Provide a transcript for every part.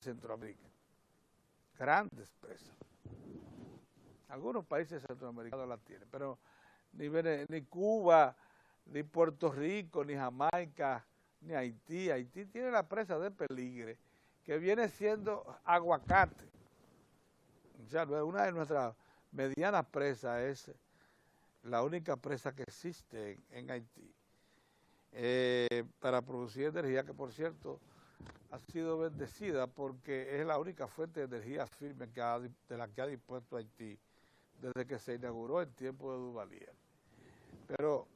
Centroamérica. Grandes presas. Algunos países centroamericanos la tienen, pero ni Cuba, ni Puerto Rico, ni Jamaica, ni Haití. Haití tiene la presa de Peligre, que viene siendo aguacate. O sea, una de nuestras medianas presas es la única presa que existe en Haití para producir energía, que por cierto ha sido bendecida porque es la única fuente de energía firme de la que ha dispuesto Haití desde que se inauguró en tiempo de Duvalier. Pero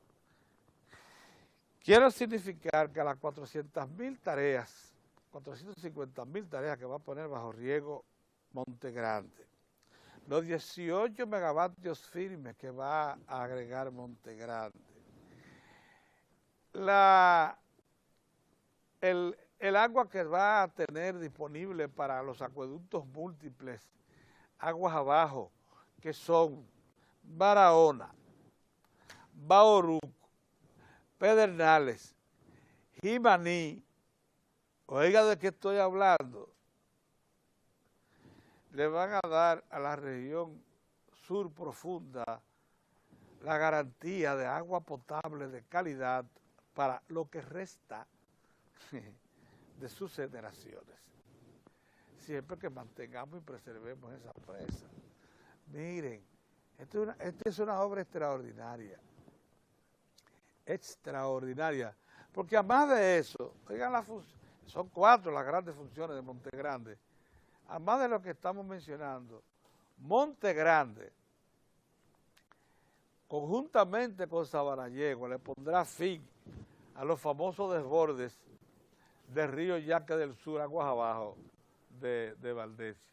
quiero significar que a las 400.000 tareas, 450.000 tareas que va a poner bajo riego Monte Grande, los 18 megavatios firmes que va a agregar Monte Grande, el agua que va a tener disponible para los acueductos múltiples, aguas abajo, que son Barahona, Bauruco, Pedernales, Jimaní, oiga de qué estoy hablando, le van a dar a la región sur profunda la garantía de agua potable de calidad para lo que resta de sus generaciones, siempre que mantengamos y preservemos esa presa. Miren, esta es una obra extraordinaria, porque además de eso, oigan son 4 las grandes funciones de Monte Grande, además de lo que estamos mencionando, Monte Grande, conjuntamente con Sabanayegua, le pondrá fin a los famosos desbordes del río Yaque del Sur, aguas abajo de Valdesia.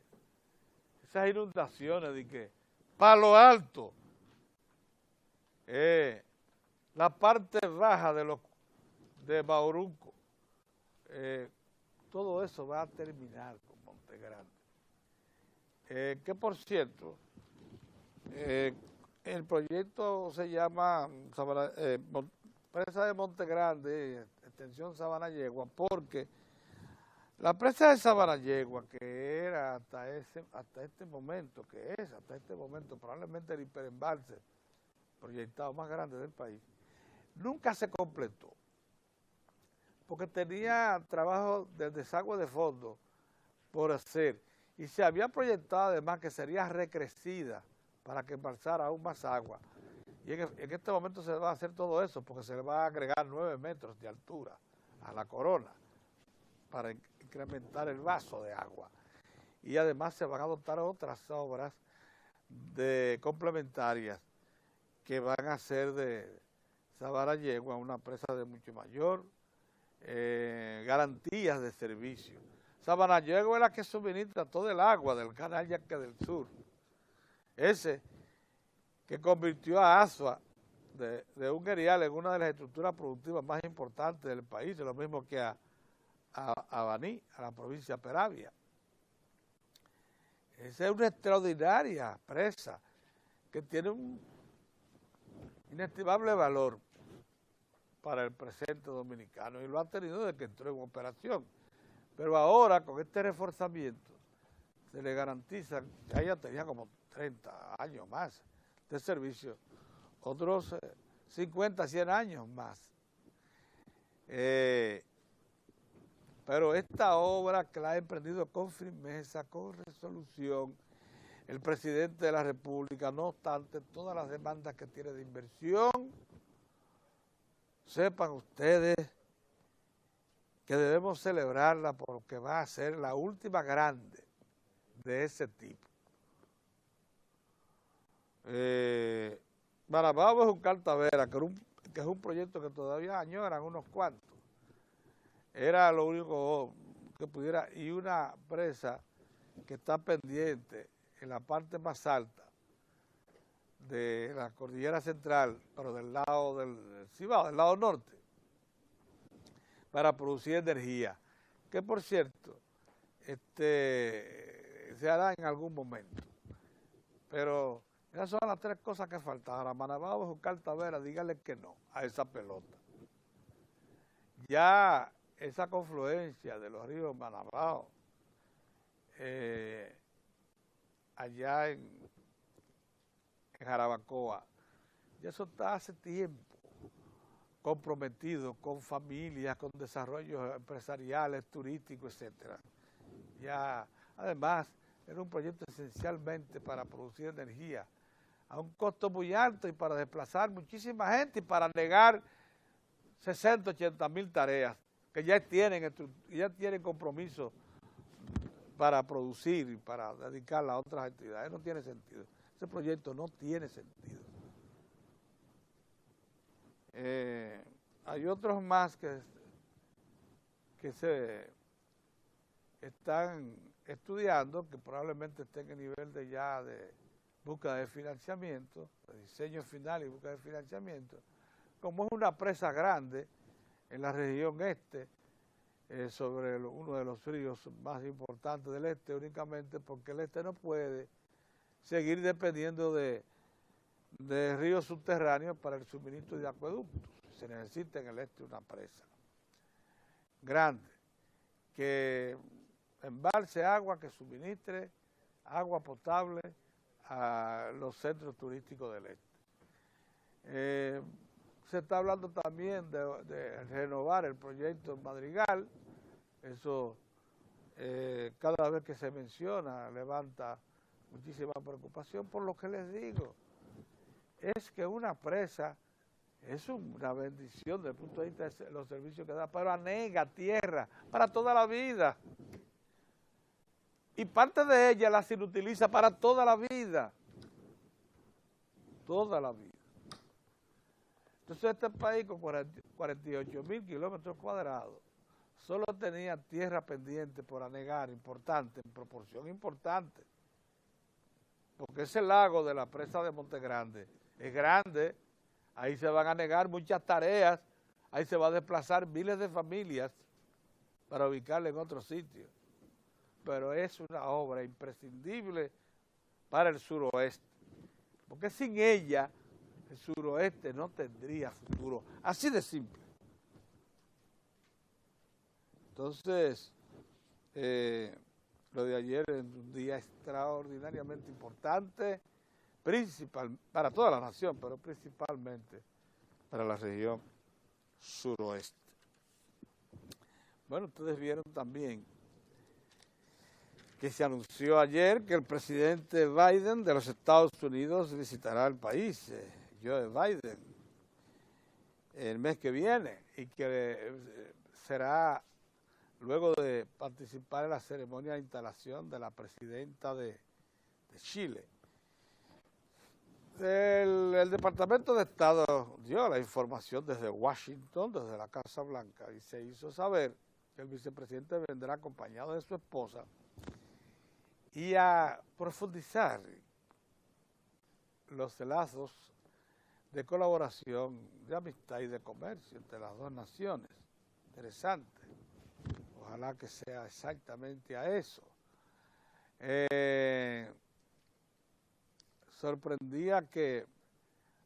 Esas inundaciones de que Palo Alto, la parte baja de Bauruco, todo eso va a terminar con Monte Grande. Que por cierto, el proyecto se llama Presa de Monte Grande, extensión Sabanayegua, porque la presa de Sabanayegua, que era hasta este momento probablemente el hiperembalse proyectado más grande del país, nunca se completó, porque tenía trabajo de desagüe de fondo por hacer, y se había proyectado además que sería recrecida para que embalsara aún más agua. Y en este momento se va a hacer todo eso, porque se le va a agregar 9 metros de altura a la corona para incrementar el vaso de agua. Y además se van a adoptar otras obras complementarias que van a hacer de Sabanayegua una presa de mucho mayor garantías de servicio. Sabanayegua es la que suministra todo el agua del canal Yaque del Sur. Ese que convirtió a Azua de un erial en una de las estructuras productivas más importantes del país, lo mismo que a Baní, a la provincia de Peravia. Esa es una extraordinaria presa que tiene un inestimable valor para el presente dominicano y lo ha tenido desde que entró en operación. Pero ahora, con este reforzamiento, se le garantiza que ella tenía como 30 años más de servicio, otros 50, 100 años más. Pero esta obra que la ha emprendido con firmeza, con resolución, el presidente de la República, no obstante todas las demandas que tiene de inversión, sepan ustedes que debemos celebrarla porque va a ser la última grande de ese tipo. Marabao es un Cartavera, que es un proyecto que todavía añoran unos cuantos. Era lo único que pudiera, y una presa que está pendiente en la parte más alta de la cordillera central, pero del lado del Cibao, del lado norte, para producir energía, que por cierto, se hará en algún momento. Pero esas son las 3 cosas que faltan. Ahora, Marabao, Juncal Tavera, dígale que no a esa pelota. Ya esa confluencia de los ríos Marabao allá en Jarabacoa. Y eso está hace tiempo comprometido con familias, con desarrollos empresariales, turísticos, etcétera. Ya, además, era un proyecto esencialmente para producir energía a un costo muy alto y para desplazar muchísima gente y para negar 60, 80 mil tareas que ya tienen compromiso para producir y para dedicarla a otras actividades. No tiene sentido. Ese proyecto no tiene sentido. Hay otros más que se están estudiando, que probablemente estén en nivel de búsqueda de financiamiento, de diseño final y búsqueda de financiamiento. Como es una presa grande en la región este, sobre uno de los ríos más importantes del este, únicamente porque el este no puede seguir dependiendo de ríos subterráneos para el suministro de acueductos. Se necesita en el este una presa grande, que embalse agua, que suministre agua potable a los centros turísticos del este. Se está hablando también de renovar el proyecto Madrigal. Eso cada vez que se menciona levanta muchísima preocupación. Por lo que les digo, es que una presa es una bendición desde el punto de vista de los servicios que da, pero anega tierra para toda la vida. Y parte de ella la se utiliza para toda la vida. Toda la vida. Entonces este país con 48.000 kilómetros cuadrados solo tenía tierra pendiente por anegar, importante, en proporción importante. Porque ese lago de la presa de Monte Grande es grande, ahí se van a anegar muchas tareas, ahí se va a desplazar miles de familias para ubicarla en otro sitio. Pero es una obra imprescindible para el suroeste, porque sin ella el suroeste no tendría futuro, así de simple. Entonces, lo de ayer es un día extraordinariamente importante, para toda la nación, pero principalmente para la región suroeste. Bueno, ustedes vieron también que se anunció ayer que el presidente Biden de los Estados Unidos visitará el país, Joe Biden, el mes que viene, y que será luego de participar en la ceremonia de instalación de la presidenta de Chile. El Departamento de Estado dio la información desde Washington, desde la Casa Blanca, y se hizo saber que el vicepresidente vendrá acompañado de su esposa y a profundizar los lazos de colaboración, de amistad y de comercio entre las dos naciones. Interesante. Ojalá que sea exactamente a eso. Sorprendía que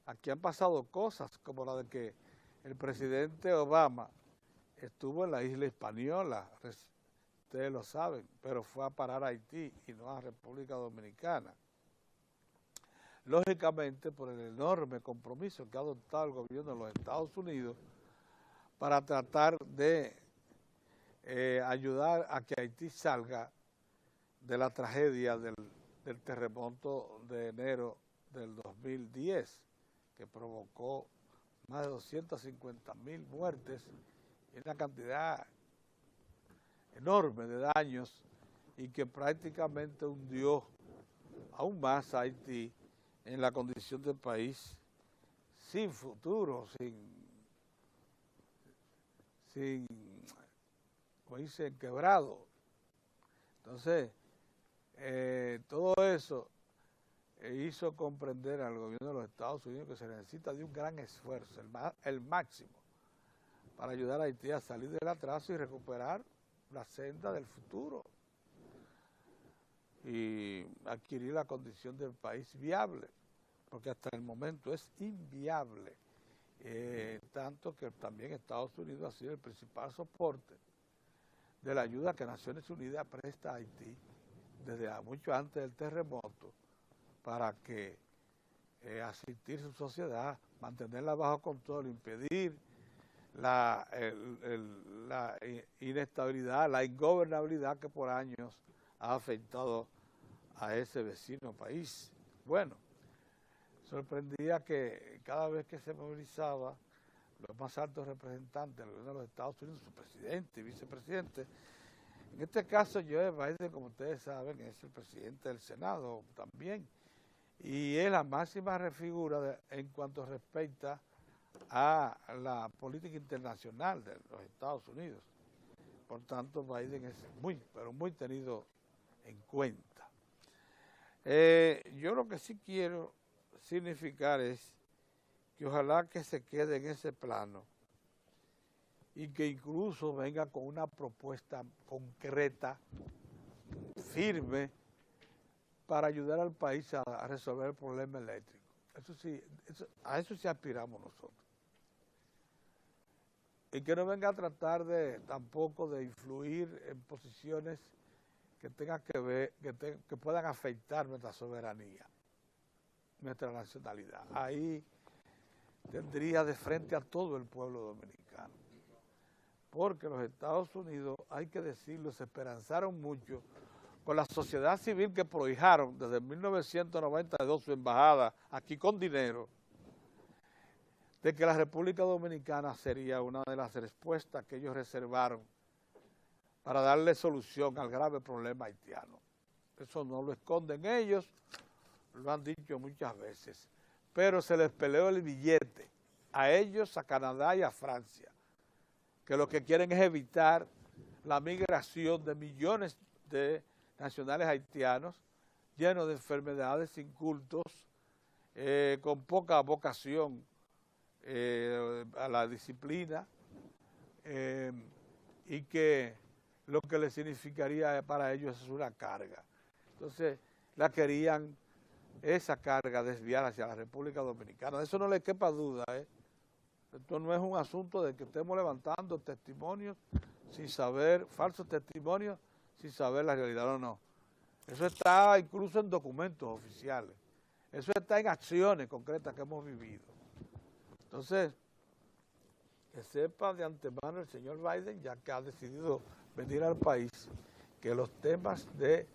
aquí han pasado cosas como la de que el presidente Obama estuvo en la isla Hispaniola, ustedes lo saben, pero fue a parar a Haití y no a República Dominicana. Lógicamente, por el enorme compromiso que ha adoptado el gobierno de los Estados Unidos para tratar de ayudar a que Haití salga de la tragedia del terremoto de enero del 2010, que provocó más de 250.000 muertes y una cantidad enorme de daños y que prácticamente hundió aún más a Haití en la condición de país sin futuro, como dicen, quebrado. Entonces, todo eso hizo comprender al gobierno de los Estados Unidos que se necesita de un gran esfuerzo, el máximo, para ayudar a Haití a salir del atraso y recuperar la senda del futuro y adquirir la condición del país viable, porque hasta el momento es inviable, tanto que también Estados Unidos ha sido el principal soporte de la ayuda que Naciones Unidas presta a Haití desde mucho antes del terremoto para que asistir su sociedad, mantenerla bajo control, impedir la inestabilidad, la ingobernabilidad que por años ha afectado a ese vecino país. Bueno, sorprendía que cada vez que se movilizaba los más altos representantes de los Estados Unidos, su presidente y vicepresidente, en este caso Joe Biden, como ustedes saben, es el presidente del Senado también, y es la máxima figura en cuanto respecta a la política internacional de los Estados Unidos. Por tanto, Biden es muy, pero muy tenido en cuenta. Yo lo que sí quiero significar es que ojalá que se quede en ese plano y que incluso venga con una propuesta concreta, firme, para ayudar al país a resolver el problema eléctrico. Eso sí, a eso sí aspiramos nosotros. Y que no venga a tratar tampoco de influir en posiciones que tengan que ver, que puedan afectar nuestra soberanía, nuestra nacionalidad. Ahí tendría de frente a todo el pueblo dominicano. Porque los Estados Unidos, hay que decirlo, se esperanzaron mucho con la sociedad civil que prohijaron desde 1992 su embajada aquí con dinero, de que la República Dominicana sería una de las respuestas que ellos reservaron para darle solución al grave problema haitiano. Eso no lo esconden ellos, lo han dicho muchas veces, pero se les peleó el billete a ellos, a Canadá y a Francia, que lo que quieren es evitar la migración de millones de nacionales haitianos llenos de enfermedades, incultos, con poca vocación a la disciplina, y que lo que les significaría para ellos es una carga. Entonces, la querían esa carga desviar hacia la República Dominicana. De eso no le quepa duda, Esto no es un asunto de que estemos levantando testimonios sin saber, falsos testimonios, sin saber la realidad, no. Eso está incluso en documentos oficiales. Eso está en acciones concretas que hemos vivido. Entonces, que sepa de antemano el señor Biden, ya que ha decidido venir al país, que los temas de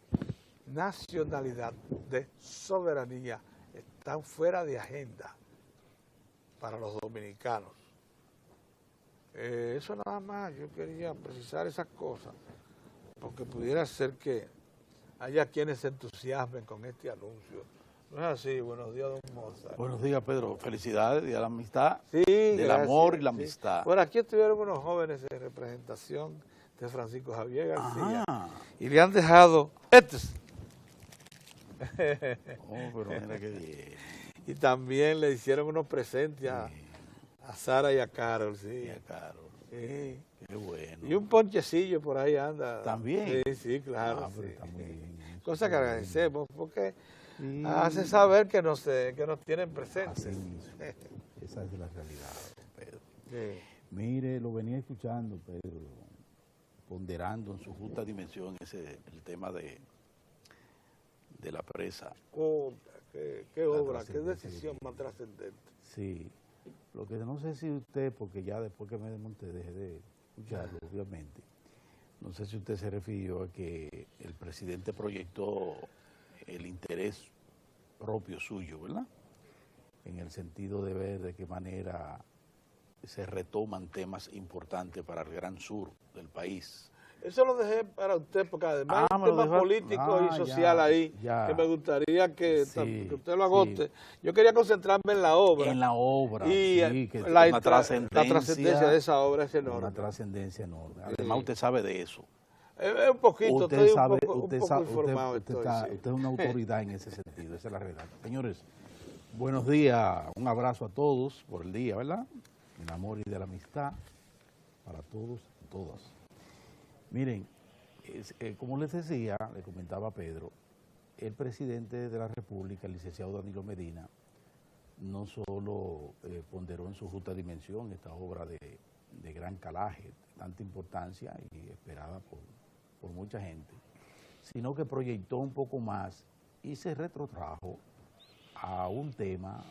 nacionalidad, de soberanía, están fuera de agenda para los dominicanos. Eso nada más, yo quería precisar esas cosas, porque pudiera ser que haya quienes se entusiasmen con este anuncio. No es así. Buenos días, don Mozart. Buenos días, Pedro. Felicidades, Día de la Amistad, sí, del gracias, amor y la sí. amistad. Bueno, aquí estuvieron unos jóvenes de representación de Francisco Javier García. Ajá. Y le han dejado estos. Oh, pero mira qué bien. Y también le hicieron unos presentes a Sara y a Carol, sí. Mira, Carol. Sí. Qué bueno. Y un ponchecillo por ahí anda. ¿También? Sí, sí, claro. Pero sí. está muy bien. Cosa que agradecemos, porque Sí. hace saber que nos tienen presentes. Así mismo. Esa es la realidad, Pedro. Sí. Mire, lo venía escuchando, Pedro, ponderando en su justa dimensión el tema de la presa. Qué obra, qué decisión más trascendente. Sí. Lo que no sé si usted, porque ya después que me desmonté dejé de escucharlo, obviamente, no sé si usted se refirió a que el presidente proyectó el interés propio suyo, ¿verdad? En el sentido de ver de qué manera se retoman temas importantes para el gran sur del país. Eso lo dejé para usted, porque además hay un me lo tema dejó- político y social ahí, ya. que me gustaría que Sí, usted lo agote. sí. Yo quería concentrarme en la obra. En la obra, y sí, que la una trascendencia de esa obra es enorme. una trascendencia enorme. Además, usted sabe de eso. Es un poquito, Usted estoy sabe, un poco informado. usted estoy, sí. es una autoridad en ese sentido, esa es la realidad. Señores, buenos días, un abrazo a todos por el día, ¿verdad? El amor y de la amistad para todos y todas. Miren, como les decía, le comentaba a Pedro, el presidente de la República, el licenciado Danilo Medina, no solo ponderó en su justa dimensión esta obra de gran calaje, de tanta importancia y esperada por mucha gente, sino que proyectó un poco más y se retrotrajo a un tema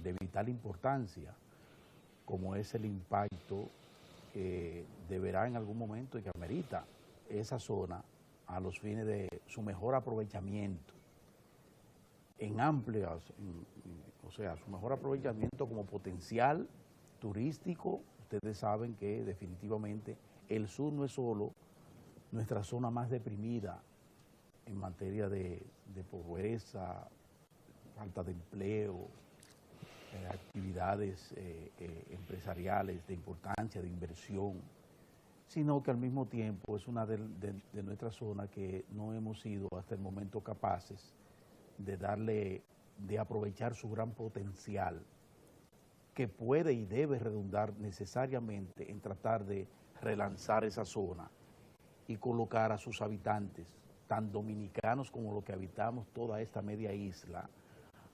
de vital importancia, como es el impacto que deberá en algún momento y que amerita esa zona a los fines de su mejor aprovechamiento en amplias, o sea, su mejor aprovechamiento como potencial turístico. Ustedes saben que definitivamente el sur no es solo nuestra zona más deprimida en materia de pobreza, falta de empleo, actividades empresariales de importancia, de inversión, sino que al mismo tiempo es una de nuestras zonas que no hemos sido hasta el momento capaces de aprovechar su gran potencial, que puede y debe redundar necesariamente en tratar de relanzar esa zona y colocar a sus habitantes, tan dominicanos como los que habitamos toda esta media isla,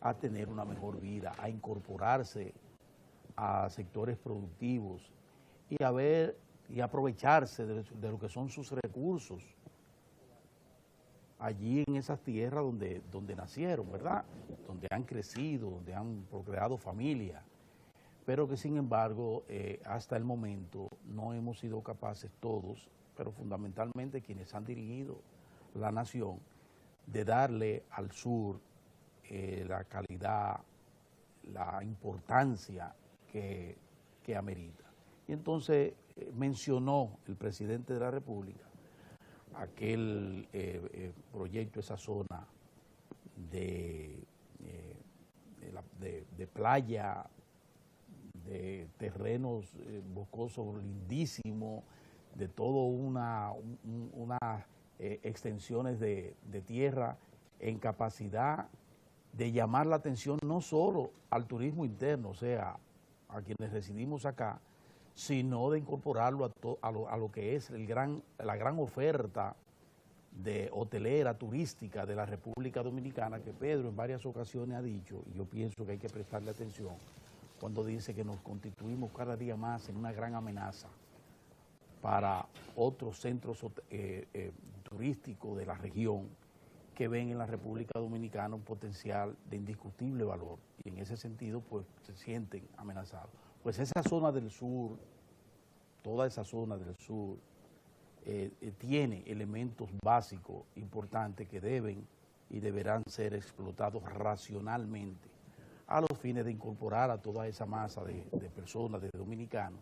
a tener una mejor vida, a incorporarse a sectores productivos y aprovecharse de lo que son sus recursos allí en esas tierras donde nacieron, ¿verdad? Donde han crecido, donde han procreado familia, pero que sin embargo hasta el momento no hemos sido capaces todos, pero fundamentalmente quienes han dirigido la nación, de darle al sur la calidad, la importancia que amerita. Y entonces mencionó el presidente de la República aquel proyecto, esa zona de playa, de terrenos boscosos lindísimos, de todo unas extensiones de tierra en capacidad de llamar la atención no solo al turismo interno, o sea, a quienes residimos acá, sino de incorporarlo a lo que es la gran oferta de hotelera, turística de la República Dominicana, que Pedro en varias ocasiones ha dicho, y yo pienso que hay que prestarle atención, cuando dice que nos constituimos cada día más en una gran amenaza para otros centros turísticos de la región que ven en la República Dominicana un potencial de indiscutible valor, y en ese sentido pues se sienten amenazados. Pues esa zona del sur, toda esa zona del sur, tiene elementos básicos importantes que deben y deberán ser explotados racionalmente a los fines de incorporar a toda esa masa de personas, de dominicanos,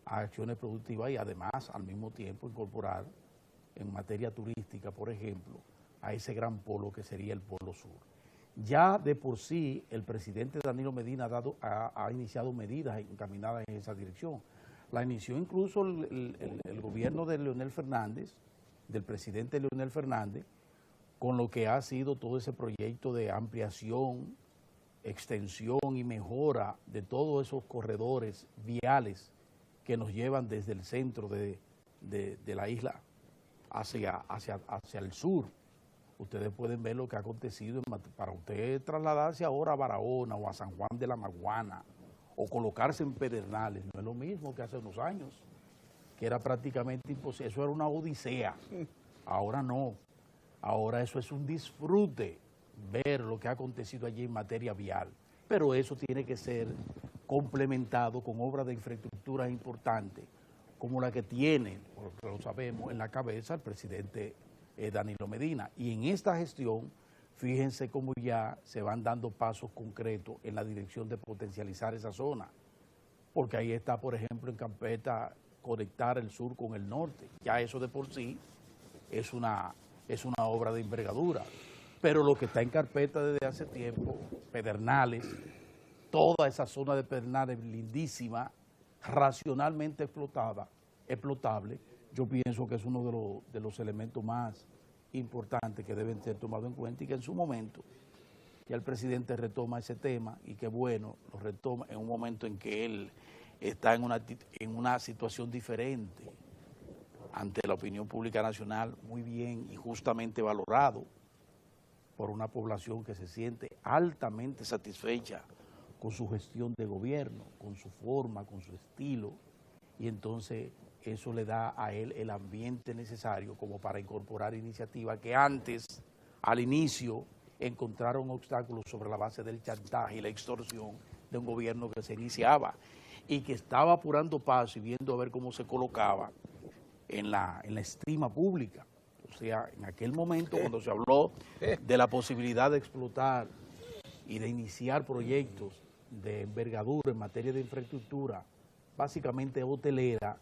a acciones productivas y además al mismo tiempo incorporar en materia turística, por ejemplo, a ese gran polo que sería el Polo Sur. Ya de por sí el presidente Danilo Medina ha iniciado medidas encaminadas en esa dirección. La inició incluso el gobierno de Leonel Fernández, del presidente Leonel Fernández, con lo que ha sido todo ese proyecto de ampliación, extensión y mejora de todos esos corredores viales que nos llevan desde el centro de la isla hacia el sur. Ustedes pueden ver lo que ha acontecido para usted trasladarse ahora a Barahona o a San Juan de la Maguana o colocarse en Pedernales. No es lo mismo que hace unos años, que era prácticamente imposible. Eso era una odisea. Ahora no. Ahora eso es un disfrute, ver lo que ha acontecido allí en materia vial. Pero eso tiene que ser complementado con obras de infraestructura importantes, como la que tiene, porque lo sabemos, en la cabeza el presidente Danilo Medina. Y en esta gestión, fíjense cómo ya se van dando pasos concretos en la dirección de potencializar esa zona, porque ahí está, por ejemplo, en carpeta conectar el sur con el norte. Ya eso de por sí es una obra de envergadura. Pero lo que está en carpeta desde hace tiempo, Pedernales, toda esa zona de Pedernales lindísima, racionalmente explotable, yo pienso que es uno de los elementos más importantes que deben ser tomados en cuenta y que en su momento ya el presidente retoma ese tema y que bueno, lo retoma en un momento en que él está en una situación diferente ante la opinión pública nacional, muy bien y justamente valorado por una población que se siente altamente satisfecha con su gestión de gobierno, con su forma, con su estilo, y entonces eso le da a él el ambiente necesario como para incorporar iniciativas que antes, al inicio, encontraron obstáculos sobre la base del chantaje y la extorsión de un gobierno que se iniciaba y que estaba apurando paso y viendo a ver cómo se colocaba en la estima pública. O sea, en aquel momento cuando se habló de la posibilidad de explotar y de iniciar proyectos de envergadura en materia de infraestructura, básicamente hotelera,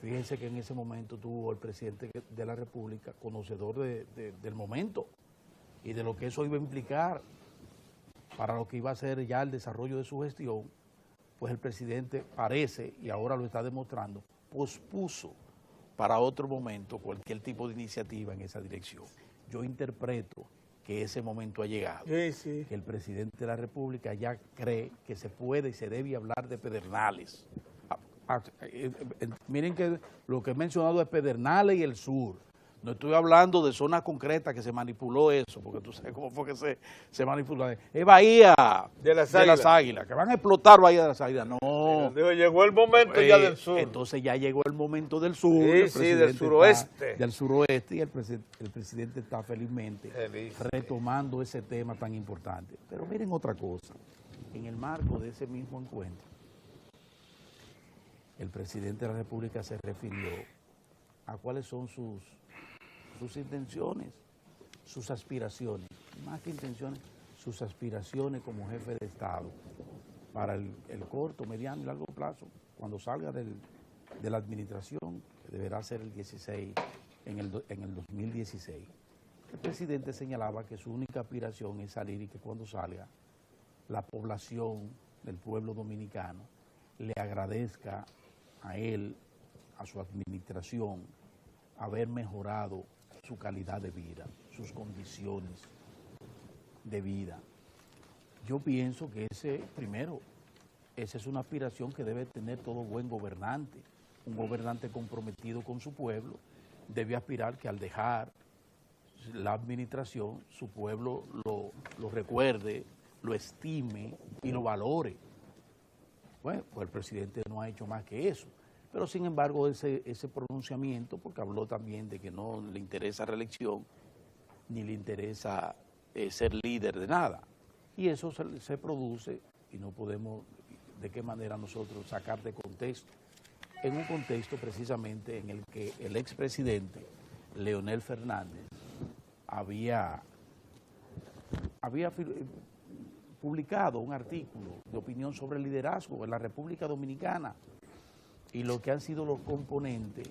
fíjense que en ese momento tuvo el presidente de la República, conocedor del momento y de lo que eso iba a implicar para lo que iba a ser ya el desarrollo de su gestión, pues el presidente parece, y ahora lo está demostrando, pospuso para otro momento cualquier tipo de iniciativa en esa dirección. Yo interpreto que ese momento ha llegado, que el presidente de la República ya cree que se puede y se debe hablar de Pedernales. Miren que lo que he mencionado es Pedernales y el sur. No estoy hablando de zonas concretas que se manipuló eso, porque tú sabes cómo fue que se manipuló. Es Bahía de las Águilas, que van a explotar Bahía de las Águilas. No. Llegó el momento ya del sur. Entonces ya llegó el momento del sur. Sí, del suroeste. Del suroeste, y el presidente está felizmente retomando ese tema tan importante. Pero miren otra cosa. En el marco de ese mismo encuentro, el presidente de la República se refirió a cuáles son sus intenciones, sus aspiraciones, más que intenciones, sus aspiraciones como jefe de Estado para el corto, mediano y largo plazo, cuando salga de la administración, que deberá ser el 16, en el 2016. El presidente señalaba que su única aspiración es salir y que cuando salga, la población del pueblo dominicano le agradezca a él, a su administración, haber mejorado su calidad de vida, sus condiciones de vida. Yo pienso que esa es una aspiración que debe tener todo buen gobernante. Un gobernante comprometido con su pueblo debe aspirar que al dejar la administración, su pueblo lo recuerde, lo estime y lo valore. Bueno, pues el presidente no ha hecho más que eso. Pero sin embargo ese pronunciamiento, porque habló también de que no le interesa reelección, ni le interesa ser líder de nada. Y eso se produce, y no podemos de qué manera nosotros sacar de contexto, en un contexto precisamente en el que el expresidente Leonel Fernández había publicado un artículo de opinión sobre el liderazgo en la República Dominicana, y lo que han sido los componentes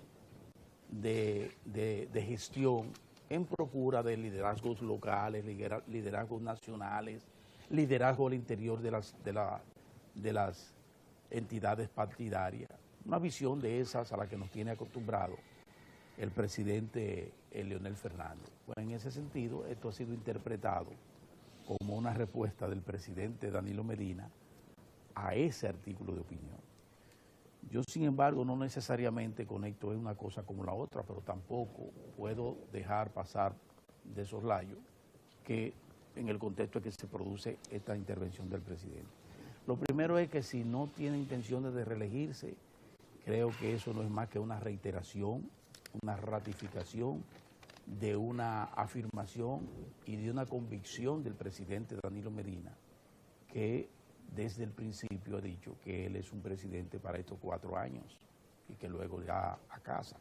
de gestión en procura de liderazgos locales, liderazgos nacionales, liderazgo al interior de las entidades partidarias. Una visión de esas a la que nos tiene acostumbrado el presidente Leonel Fernández. Bueno, en ese sentido, esto ha sido interpretado como una respuesta del presidente Danilo Medina a ese artículo de opinión. Yo, sin embargo, no necesariamente conecto una cosa como la otra, pero tampoco puedo dejar pasar de soslayo que en el contexto en que se produce esta intervención del presidente. Lo primero es que si no tiene intenciones de reelegirse, creo que eso no es más que una reiteración, una ratificación de una afirmación y de una convicción del presidente Danilo Medina, que desde el principio ha dicho que él es un presidente para estos 4 años y que luego ya a casa.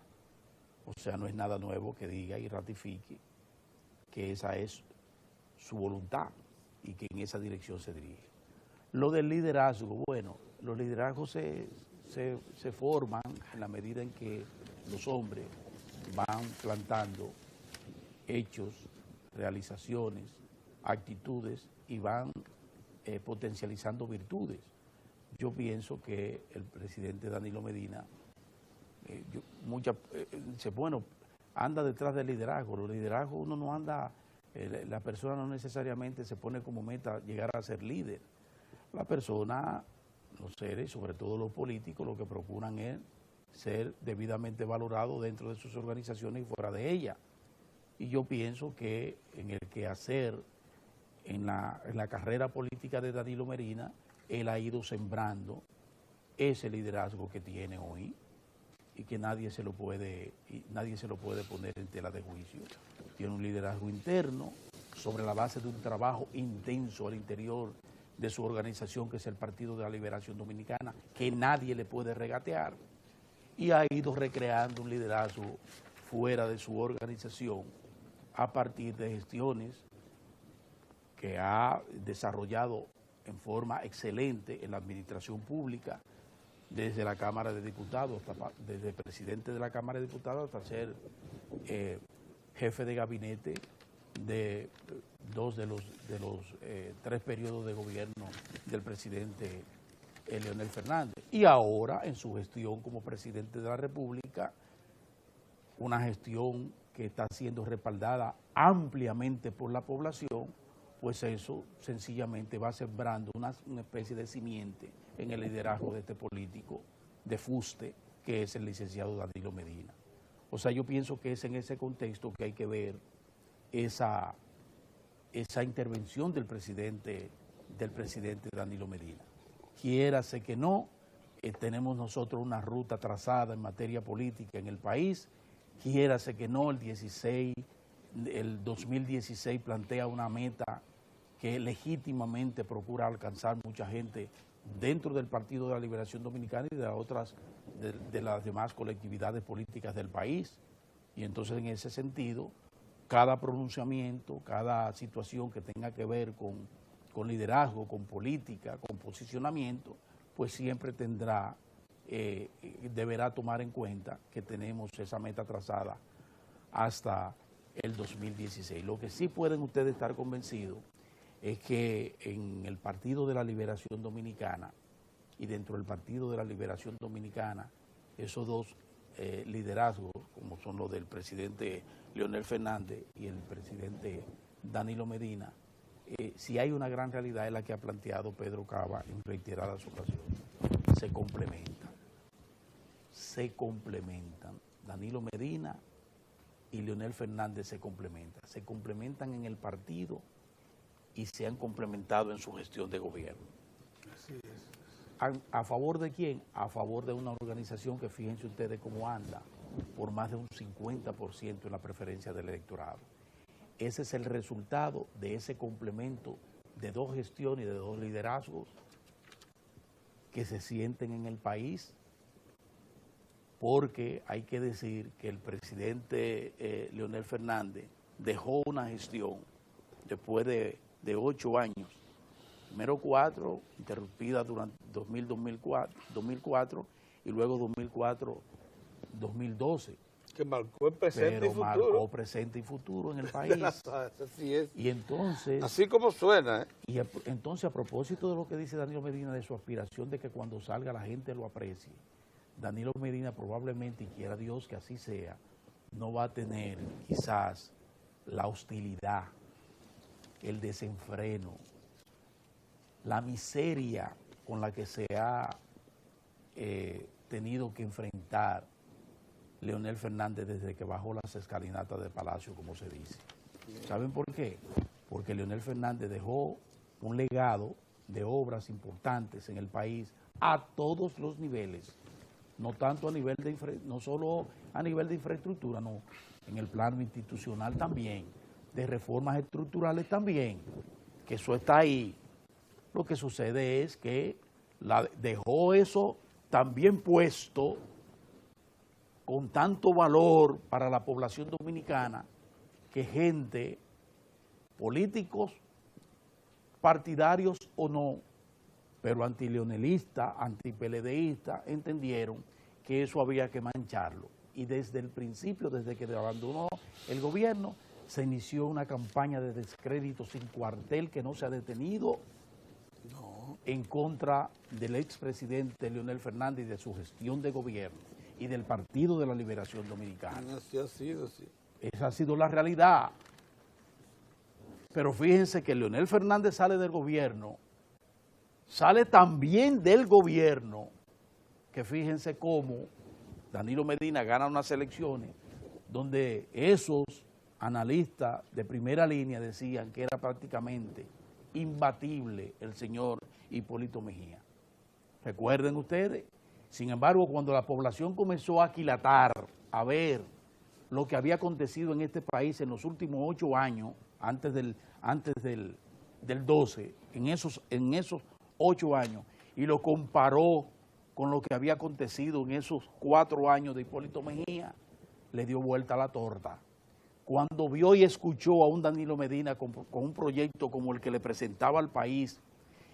O sea, no es nada nuevo que diga y ratifique que esa es su voluntad y que en esa dirección se dirige. Lo del liderazgo, bueno, los liderazgos se forman en la medida en que los hombres van plantando hechos, realizaciones, actitudes y van potencializando virtudes. Yo pienso que el presidente Danilo Medina anda detrás del liderazgo. Los liderazgos uno no anda, la persona no necesariamente se pone como meta llegar a ser líder. La persona, los seres, sobre todo los políticos, lo que procuran es ser debidamente valorados dentro de sus organizaciones y fuera de ellas. Y yo pienso que en el quehacer, en la carrera política de Danilo Medina, él ha ido sembrando ese liderazgo que tiene hoy. y que nadie se lo puede poner en tela de juicio. Tiene un liderazgo interno sobre la base de un trabajo intenso al interior de su organización, que es el Partido de la Liberación Dominicana, que nadie le puede regatear, y ha ido recreando un liderazgo fuera de su organización a partir de gestiones que ha desarrollado en forma excelente en la administración pública, desde la Cámara de Diputados, desde presidente de la Cámara de Diputados hasta ser jefe de gabinete de dos de los 3 periodos de gobierno del presidente Leonel Fernández. Y ahora, en su gestión como presidente de la República, una gestión que está siendo respaldada ampliamente por la población, pues eso sencillamente va sembrando una especie de simiente en el liderazgo de este político de fuste, que es el licenciado Danilo Medina. O sea, yo pienso que es en ese contexto que hay que ver esa intervención del presidente Danilo Medina. Quiérase que no, tenemos nosotros una ruta trazada en materia política en el país. Quiérase que no, el 2016 plantea una meta que legítimamente procura alcanzar mucha gente dentro del Partido de la Liberación Dominicana y de las demás colectividades políticas del país. Y entonces, en ese sentido, cada pronunciamiento, cada situación que tenga que ver con liderazgo, con política, con posicionamiento, pues siempre deberá tomar en cuenta que tenemos esa meta trazada hasta el 2016. Lo que sí pueden ustedes estar convencidos es que en el Partido de la Liberación Dominicana y dentro del Partido de la Liberación Dominicana, esos dos liderazgos, como son los del presidente Leonel Fernández y el presidente Danilo Medina, si hay una gran realidad es la que ha planteado Pedro Cava en reiteradas ocasiones. Se complementan. Danilo Medina y Leonel Fernández se complementan en el partido y se han complementado en su gestión de gobierno. Así es. ¿A favor de quién? A favor de una organización que, fíjense ustedes cómo anda, por más de un 50% en la preferencia del electorado. Ese es el resultado de ese complemento de dos gestiones y de dos liderazgos que se sienten en el país, porque hay que decir que el presidente Leonel Fernández dejó una gestión después de 8 años, primero 4, interrumpida durante 2004 y luego 2004-2012. Que marcó el presente y futuro. Marcó presente y futuro en el país. Así es. Y entonces... Así como suena, ¿eh? Y entonces, a propósito de lo que dice Danilo Medina, de su aspiración de que cuando salga la gente lo aprecie, Danilo Medina probablemente, y quiera Dios que así sea, no va a tener quizás la hostilidad, el desenfreno, la miseria con la que se ha tenido que enfrentar Leonel Fernández desde que bajó las escalinatas del Palacio, como se dice. ¿Saben por qué? Porque Leonel Fernández dejó un legado de obras importantes en el país a todos los niveles, no tanto a nivel no solo a nivel de infraestructura, no, en el plano institucional también, de reformas estructurales también, que eso está ahí. Lo que sucede es que dejó eso también puesto con tanto valor para la población dominicana, que gente, políticos, partidarios o no, pero antileonelistas, antipeledeístas, entendieron que eso había que mancharlo. Y desde el principio, desde que abandonó el gobierno, se inició una campaña de descrédito sin cuartel que no se ha detenido en contra del expresidente Leonel Fernández y de su gestión de gobierno y del Partido de la Liberación Dominicana. Así ha sido, sí. Esa ha sido la realidad. Pero fíjense que Leonel Fernández sale del gobierno, sale también del gobierno, que fíjense cómo Danilo Medina gana unas elecciones donde esos analistas de primera línea decían que era prácticamente imbatible el señor Hipólito Mejía. Recuerden ustedes Sin embargo, cuando la población comenzó a aquilatar, a ver lo que había acontecido en este país en los últimos 8 años, antes del 12, en esos 8 años, y lo comparó con lo que había acontecido en esos 4 años de Hipólito Mejía, le dio vuelta a la torta. Cuando vio y escuchó a un Danilo Medina con un proyecto como el que le presentaba al país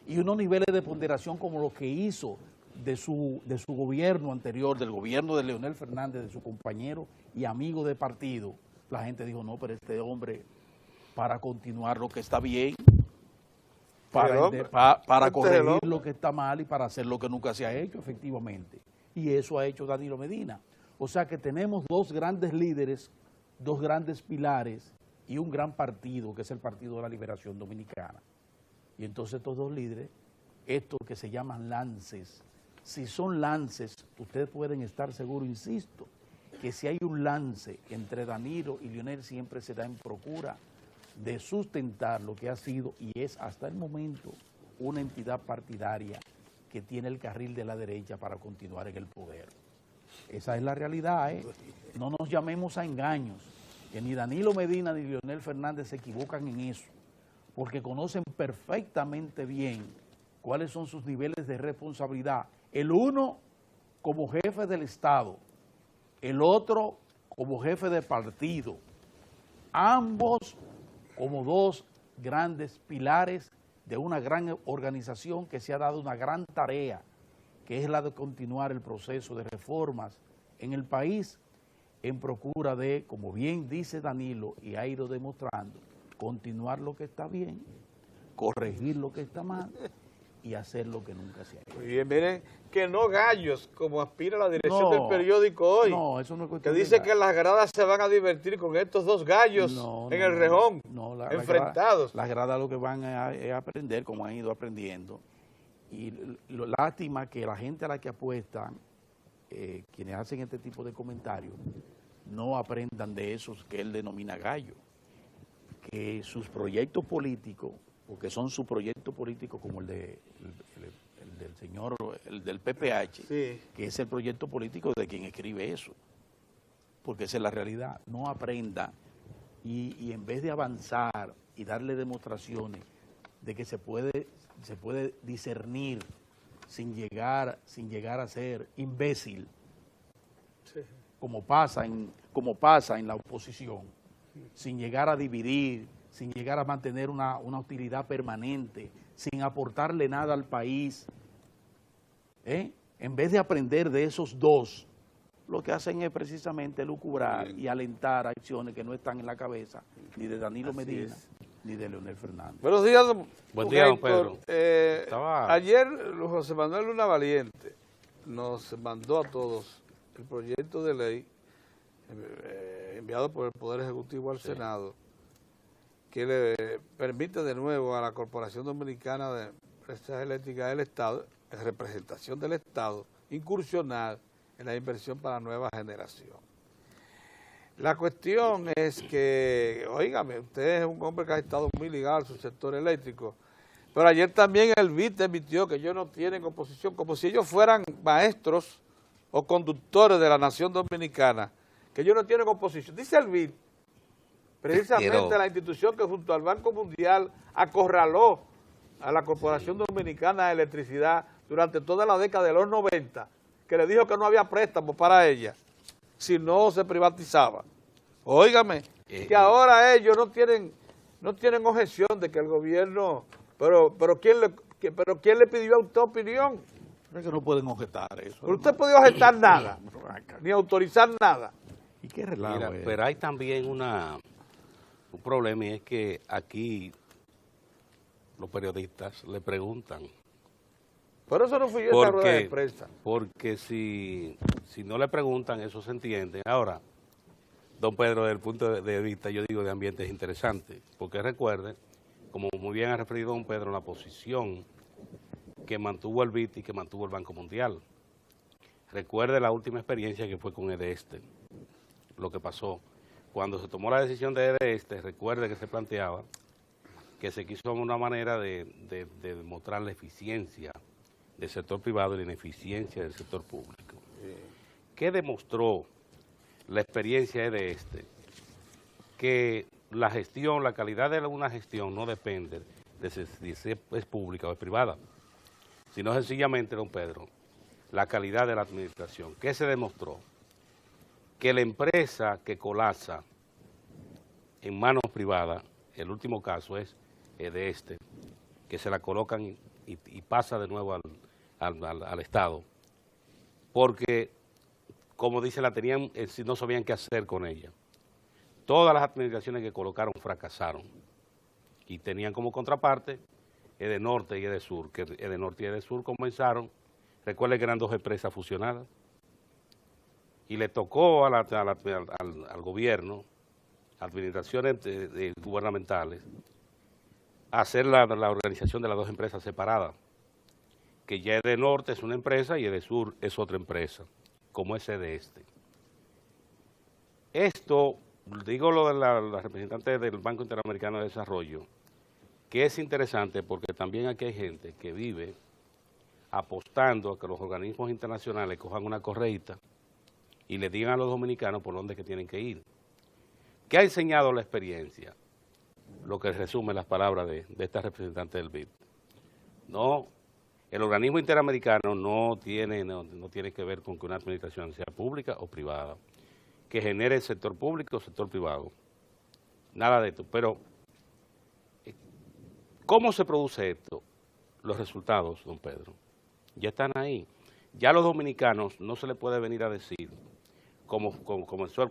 y unos niveles de ponderación como lo que hizo de su gobierno anterior, del gobierno de Leonel Fernández, de su compañero y amigo de partido, la gente dijo, no, pero este hombre, para continuar lo que está bien, para corregir lo que está mal y para hacer lo que nunca se ha hecho, efectivamente. Y eso ha hecho Danilo Medina. O sea que tenemos 2 grandes líderes, 2 grandes pilares y un gran partido, que es el Partido de la Liberación Dominicana. Y entonces estos 2 líderes, estos que se llaman lances, si son lances, ustedes pueden estar seguros, insisto, que si hay un lance entre Danilo y Leonel siempre se da en procura de sustentar lo que ha sido y es hasta el momento una entidad partidaria que tiene el carril de la derecha para continuar en el poder. Esa es la realidad, ¿eh? No nos llamemos a engaños, que ni Danilo Medina ni Leonel Fernández se equivocan en eso, porque conocen perfectamente bien cuáles son sus niveles de responsabilidad. El uno como jefe del Estado, el otro como jefe de partido, ambos como 2 grandes pilares de una gran organización que se ha dado una gran tarea, que es la de continuar el proceso de reformas en el país en procura de, como bien dice Danilo y ha ido demostrando, continuar lo que está bien, corregir lo que está mal y hacer lo que nunca se ha hecho. Muy bien, miren, que no gallos, como aspira la dirección del periódico hoy. No, eso no es cuestión que dice que las gradas se van a divertir con estos 2 gallos en el rejón, enfrentados. Las gradas lo que van es aprender, como han ido aprendiendo. Y lástima que la gente a la que apuestan, quienes hacen este tipo de comentarios, no aprendan de esos que él denomina gallos, que sus proyectos políticos, porque son sus proyectos políticos como el del señor, el del PPH, sí, que es el proyecto político de quien escribe eso, porque esa es la realidad. No aprenda y en vez de avanzar y darle demostraciones de que se puede discernir sin llegar a ser imbécil, sí, como pasa en la oposición, sin llegar a dividir, sin llegar a mantener una hostilidad permanente, sin aportarle nada al país. En vez de aprender de esos 2, lo que hacen es precisamente lucubrar y alentar acciones que no están en la cabeza ni de Danilo Medina ni de Leonel Fernández. Buenos días, buen día, don Pedro. Ayer José Manuel Luna Valiente nos mandó a todos el proyecto de ley enviado por el Poder Ejecutivo al Senado, que le permite de nuevo a la Corporación Dominicana de Empresas Eléctricas del Estado, en representación del Estado, incursionar en la inversión para la nueva generación. La cuestión es que, óigame, usted es un hombre que ha estado muy ligado al subsector eléctrico, pero ayer también el BID emitió que ellos no tienen oposición, como si ellos fueran maestros o conductores de la nación dominicana, que ellos no tienen oposición. Dice el BID, precisamente la institución que junto al Banco Mundial acorraló a la Corporación Dominicana de Electricidad durante toda la década de los 90, que le dijo que no había préstamo para ella si no se privatizaba. Óigame, que ahora ellos no tienen objeción de que el gobierno, pero ¿quién le pidió a usted opinión? Es que no pueden objetar eso. Pero usted puede objetar nada, ni autorizar nada. ¿Y qué relajo? Mira, pero hay también un problema, y es que aquí los periodistas le preguntan. Por eso no fui yo a esa rueda de prensa. Porque si no le preguntan, eso se entiende. Ahora, don Pedro, desde el punto de vista, yo digo, de ambiente es interesante, porque recuerde, como muy bien ha referido don Pedro, la posición que mantuvo el BID y que mantuvo el Banco Mundial. Recuerde la última experiencia que fue con Edeste, lo que pasó. Cuando se tomó la decisión de Edeste, recuerde que se planteaba que se quiso una manera de demostrar la eficiencia del sector privado y la ineficiencia del sector público. ¿Qué demostró la experiencia de que la gestión, la calidad de una gestión no depende de si es pública o es privada, sino sencillamente, don Pedro, la calidad de la administración? ¿Qué se demostró? Que la empresa que colapsa en manos privadas, el último caso es de que se la colocan y pasa de nuevo al Estado, porque, como dice, no sabían qué hacer con ella. Todas las administraciones que colocaron fracasaron y tenían como contraparte Edenorte y Edesur, que Edenorte y Edesur comenzaron, recuerden que eran dos empresas fusionadas, y le tocó al gobierno, administraciones gubernamentales, hacer la organización de las dos empresas separadas, que ya Edenorte es una empresa y Edesur es otra empresa, como es Esto, digo lo de la representante del Banco Interamericano de Desarrollo, que es interesante porque también aquí hay gente que vive apostando a que los organismos internacionales cojan una correíta y le digan a los dominicanos por dónde es que tienen que ir. ¿Qué ha enseñado la experiencia? Lo que resume las palabras de esta representante del BID. No, el organismo interamericano no tiene que ver con que una administración sea pública o privada, que genere el sector público o sector privado. Nada de esto. Pero, ¿cómo se produce esto? Los resultados, don Pedro, ya están ahí. Ya a los dominicanos no se les puede venir a decir, cuando comenzó el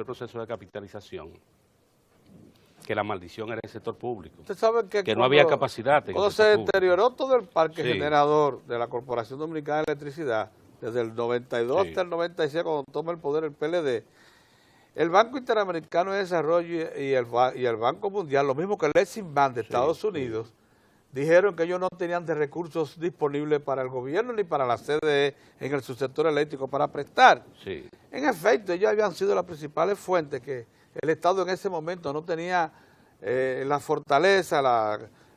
proceso de capitalización, que la maldición era el sector público. Usted sabe que no había capacidad. Cuando se deterioró todo el parque generador de la Corporación Dominicana de Electricidad, desde el 92 hasta el 96, cuando toma el poder el PLD, el Banco Interamericano de Desarrollo y el Banco Mundial, lo mismo que el Exim Bank de Estados Unidos, dijeron que ellos no tenían de recursos disponibles para el gobierno ni para la CDE en el subsector eléctrico para prestar. Sí. En efecto, ellos habían sido las principales fuentes que el Estado en ese momento no tenía la fortaleza,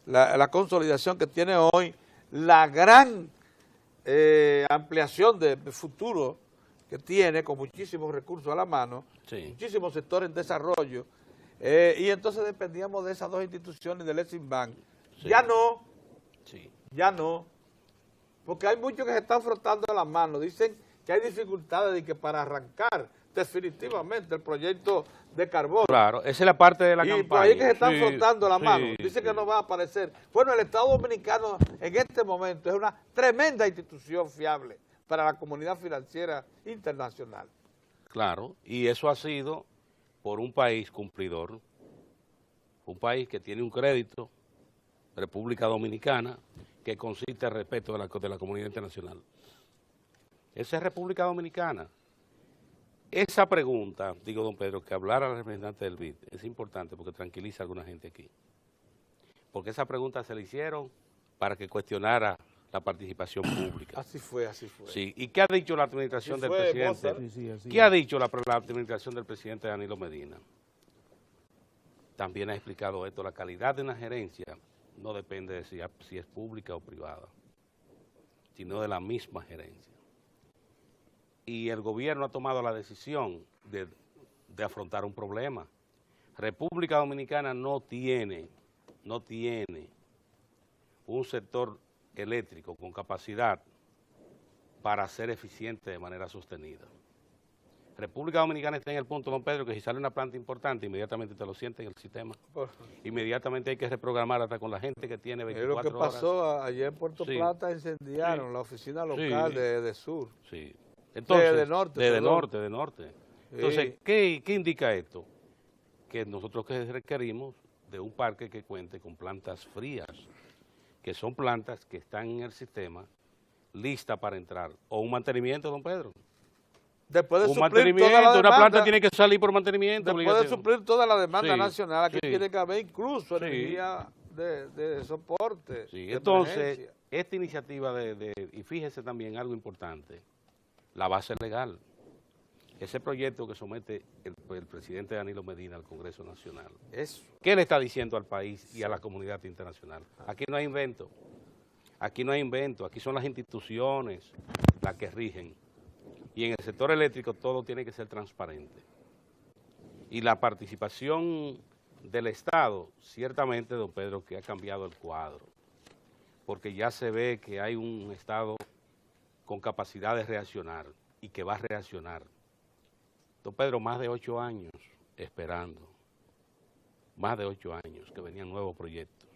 la consolidación que tiene hoy, la gran ampliación de futuro que tiene con muchísimos recursos a la mano, muchísimos sectores en desarrollo, y entonces dependíamos de esas dos instituciones del Exim Bank. Ya no, porque hay muchos que se están frotando las manos, dicen que hay dificultades de que para arrancar definitivamente el proyecto de carbón. Claro, esa es la parte de la campaña. Y por ahí que se están frotando las manos, dicen que no va a aparecer. Bueno, el Estado Dominicano en este momento es una tremenda institución fiable para la comunidad financiera internacional. Claro, y eso ha sido por un país cumplidor, un país que tiene un crédito, República Dominicana, que consiste en respeto de la comunidad internacional. Esa es República Dominicana. Esa pregunta, digo, don Pedro, que hablara la representante del BID, es importante porque tranquiliza a alguna gente aquí. Porque esa pregunta se le hicieron para que cuestionara la participación pública. Así fue. Sí, ¿y qué ha dicho la administración del presidente? ¿Qué ha dicho la administración del presidente Danilo Medina? También ha explicado esto, la calidad de una gerencia no depende de si es pública o privada, sino de la misma gerencia. Y el gobierno ha tomado la decisión de afrontar un problema. República Dominicana no tiene un sector eléctrico con capacidad para ser eficiente de manera sostenida. República Dominicana está en el punto, don Pedro, que si sale una planta importante, inmediatamente te lo siente en el sistema. Inmediatamente hay que reprogramar hasta con la gente que tiene 24 horas. Es lo que pasó ayer en Puerto Plata, incendiaron la oficina local de Sur. Sí. Entonces, de Norte. De Norte. Entonces, ¿qué indica esto? Que nosotros que requerimos de un parque que cuente con plantas frías, que son plantas que están en el sistema listas para entrar, o un mantenimiento, don Pedro. Después de un suplir mantenimiento, toda la demanda, una planta tiene que salir por mantenimiento. Después de suplir toda la demanda nacional, aquí tiene que haber incluso energía de soporte. Sí, entonces, esta iniciativa y fíjese también algo importante, la base legal. Ese proyecto que somete el presidente Danilo Medina al Congreso Nacional. ¿Qué le está diciendo al país y a la comunidad internacional? Aquí no hay invento. Aquí no hay invento, aquí son las instituciones las que rigen. Y en el sector eléctrico todo tiene que ser transparente. Y la participación del Estado, ciertamente, don Pedro, que ha cambiado el cuadro, porque ya se ve que hay un Estado con capacidad de reaccionar y que va a reaccionar. Don Pedro, más de 8 años esperando, más de 8 años que venían nuevos proyectos.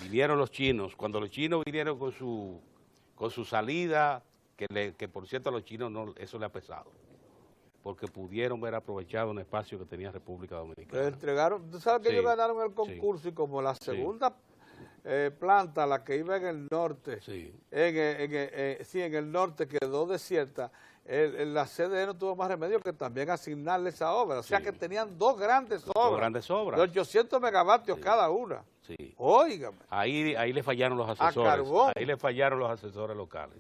Vinieron los chinos, cuando los chinos vinieron con su salida, que por cierto a los chinos no, eso le ha pesado, porque pudieron ver aprovechado un espacio que tenía República Dominicana. Le entregaron, tú sabes que Sí, ellos ganaron el concurso y como la segunda planta, la que iba en el norte, Sí. en el norte quedó desierta, la CDE no tuvo más remedio que también asignarle esa obra, o sea Sí. que tenían dos grandes obras, Dos grandes obras. de 800 megavatios Sí. cada una. Sí. Óigame. Ahí le fallaron los asesores. carbón. Ahí le fallaron los asesores locales.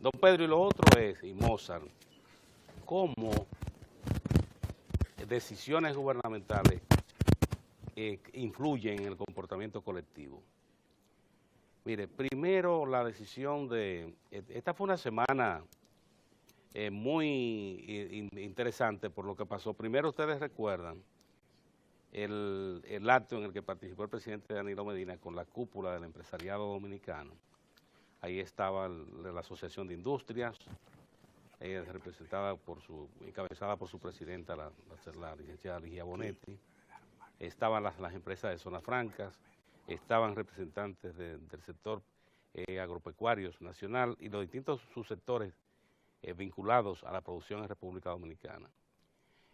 Don Pedro, y lo otro es, y Mozart, cómo decisiones gubernamentales influyen en el comportamiento colectivo. Mire, primero la decisión esta fue una semana muy interesante por lo que pasó. Primero ustedes recuerdan el acto en el que participó el presidente Danilo Medina con la cúpula del empresariado dominicano. Ahí estaba la Asociación de Industrias, encabezada por su presidenta, la licenciada Ligia Bonetti. Estaban las empresas de zonas francas, estaban representantes del sector agropecuario nacional y los distintos subsectores vinculados a la producción en República Dominicana.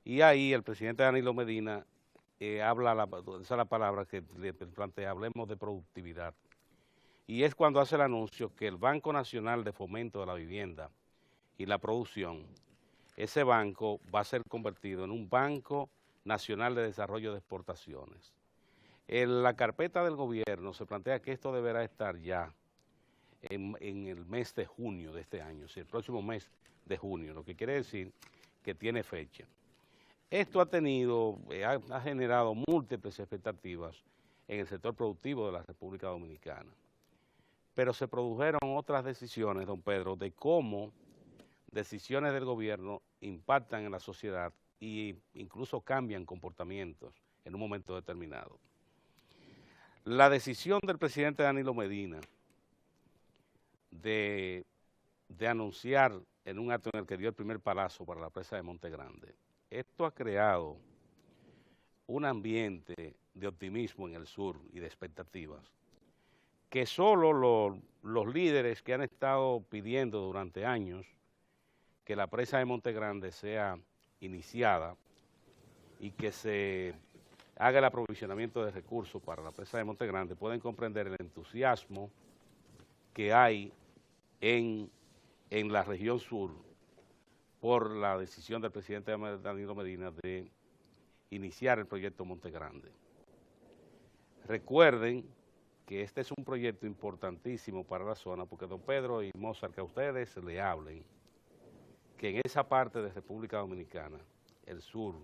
Y ahí el presidente Danilo Medina esa es la palabra que le plantea, hablemos de productividad. Y es cuando hace el anuncio que el Banco Nacional de Fomento de la Vivienda y la Producción, ese banco va a ser convertido en un Banco Nacional de Desarrollo de Exportaciones. En la carpeta del gobierno se plantea que esto deberá estar ya en el mes de junio de este año, o sea, el próximo mes de junio, lo que quiere decir que tiene fecha. Esto ha generado múltiples expectativas en el sector productivo de la República Dominicana. Pero se produjeron otras decisiones, don Pedro, de cómo decisiones del gobierno impactan en la sociedad e incluso cambian comportamientos en un momento determinado. La decisión del presidente Danilo Medina de anunciar en un acto en el que dio el primer palazo para la presa de Monte Grande, esto ha creado un ambiente de optimismo en el sur y de expectativas que solo los líderes que han estado pidiendo durante años que la presa de Monte Grande sea iniciada y que se haga el aprovisionamiento de recursos para la presa de Monte Grande pueden comprender el entusiasmo que hay en la región sur por la decisión del presidente Danilo Medina de iniciar el proyecto Monte Grande. Recuerden que este es un proyecto importantísimo para la zona, porque don Pedro y Mozart, que a ustedes le hablen, que en esa parte de República Dominicana, el sur,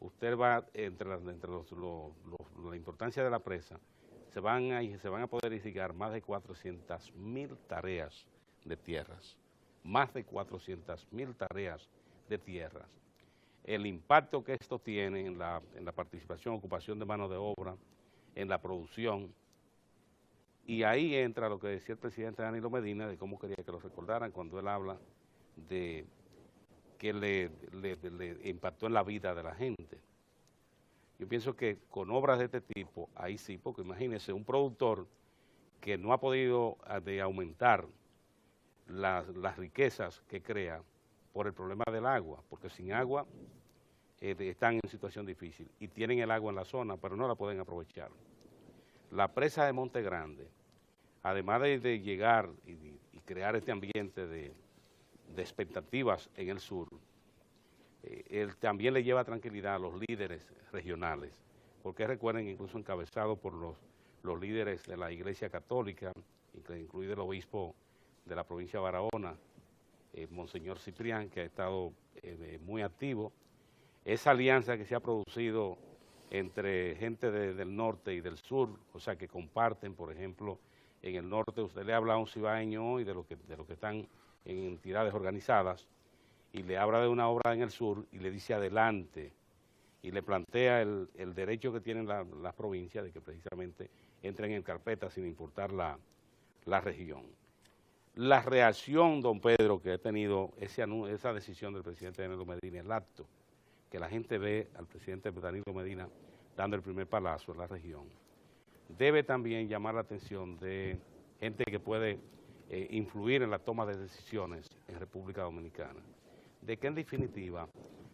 usted va entre la importancia de la presa, se van a poder irrigar más de 400.000 tareas de tierras, más de 400.000 tareas de tierras. El impacto que esto tiene en la participación, ocupación de mano de obra, en la producción, y ahí entra lo que decía el presidente Danilo Medina, de cómo quería que lo recordaran cuando él habla de que le impactó en la vida de la gente. Yo pienso que con obras de este tipo, ahí sí, porque imagínense, un productor que no ha podido aumentar las riquezas que crea por el problema del agua, porque sin agua están en situación difícil y tienen el agua en la zona, pero no la pueden aprovechar. La presa de Monte Grande, además de llegar y crear este ambiente de expectativas en el sur, también le lleva tranquilidad a los líderes regionales, porque recuerden, incluso encabezado por los líderes de la Iglesia Católica, incluido el obispo de la provincia de Barahona, Monseñor Ciprián, que ha estado muy activo. Esa alianza que se ha producido entre gente del norte y del sur, o sea, que comparten, por ejemplo, en el norte usted le habla a un cibaeño hoy de lo que están en entidades organizadas, y le habla de una obra en el sur y le dice adelante, y le plantea el derecho que tienen las provincias de que precisamente entren en carpeta sin importar la región. La reacción, don Pedro, que ha tenido esa decisión del presidente Danilo Medina, el acto, que la gente ve al presidente Danilo Medina dando el primer palazo en la región, debe también llamar la atención de gente que puede influir en la toma de decisiones en República Dominicana, de que en definitiva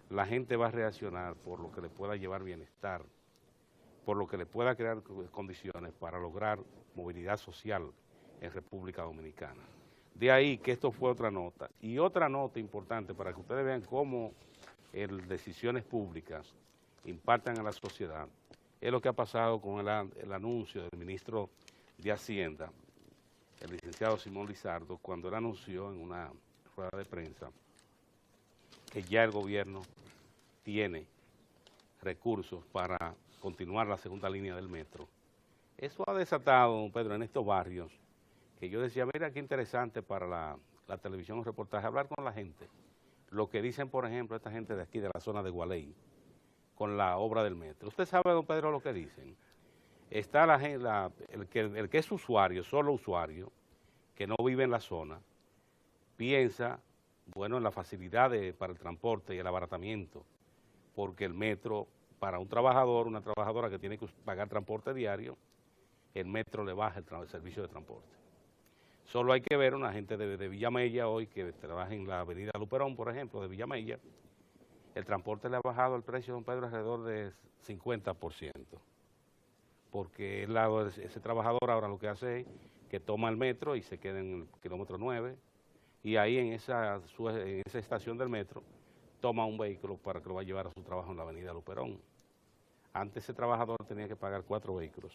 la gente va a reaccionar por lo que le pueda llevar bienestar, por lo que le pueda crear condiciones para lograr movilidad social en República Dominicana. De ahí que esto fue otra nota. Y otra nota importante para que ustedes vean cómo decisiones públicas impactan a la sociedad, es lo que ha pasado con el anuncio del ministro de Hacienda, el licenciado Simón Lizardo, cuando él anunció en una rueda de prensa que ya el gobierno tiene recursos para continuar la segunda línea del metro. Eso ha desatado, don Pedro, en estos barrios, que yo decía, mira qué interesante para la televisión o reportaje, hablar con la gente. Lo que dicen, por ejemplo, esta gente de aquí, de la zona de Gualey, con la obra del metro. Usted sabe, don Pedro, lo que dicen. Está el que es usuario, solo usuario, que no vive en la zona, piensa, bueno, en la facilidad para el transporte y el abaratamiento, porque el metro, para un trabajador, una trabajadora que tiene que pagar transporte diario, el metro le baja el servicio de transporte. Solo hay que ver una gente de Villamella hoy que trabaja en la avenida Luperón, por ejemplo, de Villamella, el transporte le ha bajado el precio, don Pedro, alrededor de 50%, porque ese trabajador ahora lo que hace es que toma el metro y se queda en el kilómetro 9, y ahí en esa estación del metro toma un vehículo para que lo va a llevar a su trabajo en la avenida Luperón. Antes ese trabajador tenía que pagar 4 vehículos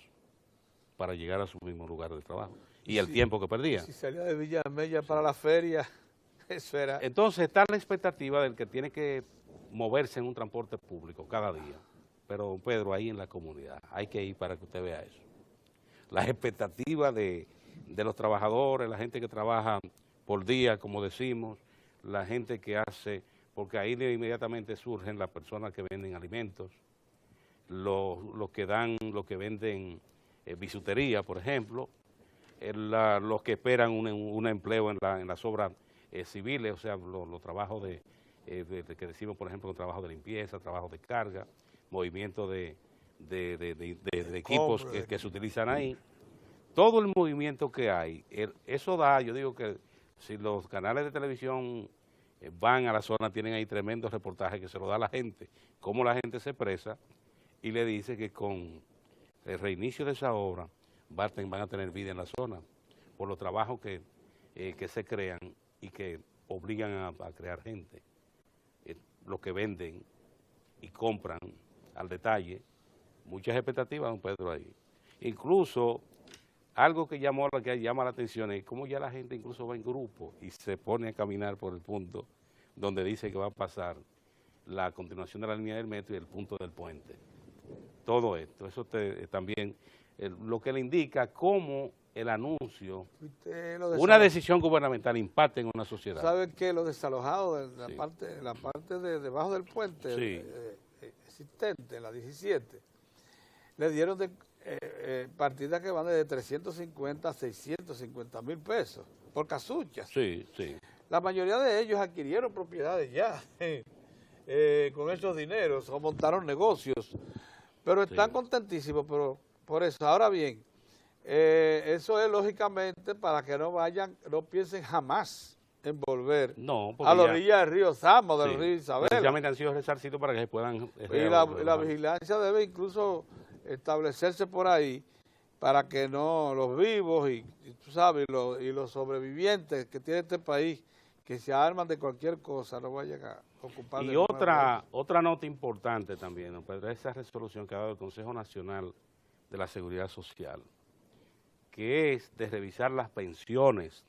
para llegar a su mismo lugar de trabajo, y el tiempo que perdía. Si salía de Villamella para la feria, eso era... Entonces está la expectativa del que tiene que moverse en un transporte público cada día, pero don Pedro, ahí en la comunidad, hay que ir para que usted vea eso. Las expectativas de los trabajadores, la gente que trabaja por día, como decimos, la gente que hace, porque ahí inmediatamente surgen las personas que venden alimentos, los que venden bisutería, por ejemplo, los que esperan un empleo en las obras civiles, o sea, los trabajos que decimos, por ejemplo, trabajo de limpieza, trabajo de carga, movimiento de equipos que se utilizan ahí. Todo el movimiento que hay, eso da, yo digo que si los canales de televisión van a la zona, tienen ahí tremendos reportajes que se lo da a la gente, cómo la gente se expresa y le dice que con el reinicio de esa obra van a tener vida en la zona, por los trabajos que se crean y que obligan a crear gente. Los que venden y compran al detalle, muchas expectativas, don Pedro, ahí. Incluso, algo que llama la atención es cómo ya la gente incluso va en grupo y se pone a caminar por el punto donde dice que va a pasar la continuación de la línea del metro y el punto del puente. Todo esto, eso también lo que le indica cómo el anuncio, una decisión gubernamental impacta en una sociedad. ¿Sabe qué? Los desalojados de la parte de debajo del puente existente, la 17, le dieron partidas que van desde 350 a 650 mil pesos por casuchas. Sí, sí. La mayoría de ellos adquirieron propiedades ya con esos dineros o montaron negocios, pero están contentísimos por eso. Ahora bien, eso es lógicamente para que no piensen jamás en volver a la orilla del río Sama o del río Isabel. Precisamente han sido resarcidos para que se puedan... Y la vigilancia debe incluso establecerse por ahí para que no los vivos y tú sabes, y los sobrevivientes que tiene este país, que se arman de cualquier cosa, no vayan a ocupar... Y otra nota importante también, don Pedro, esa resolución que ha dado el Consejo Nacional de la Seguridad Social, que es de revisar las pensiones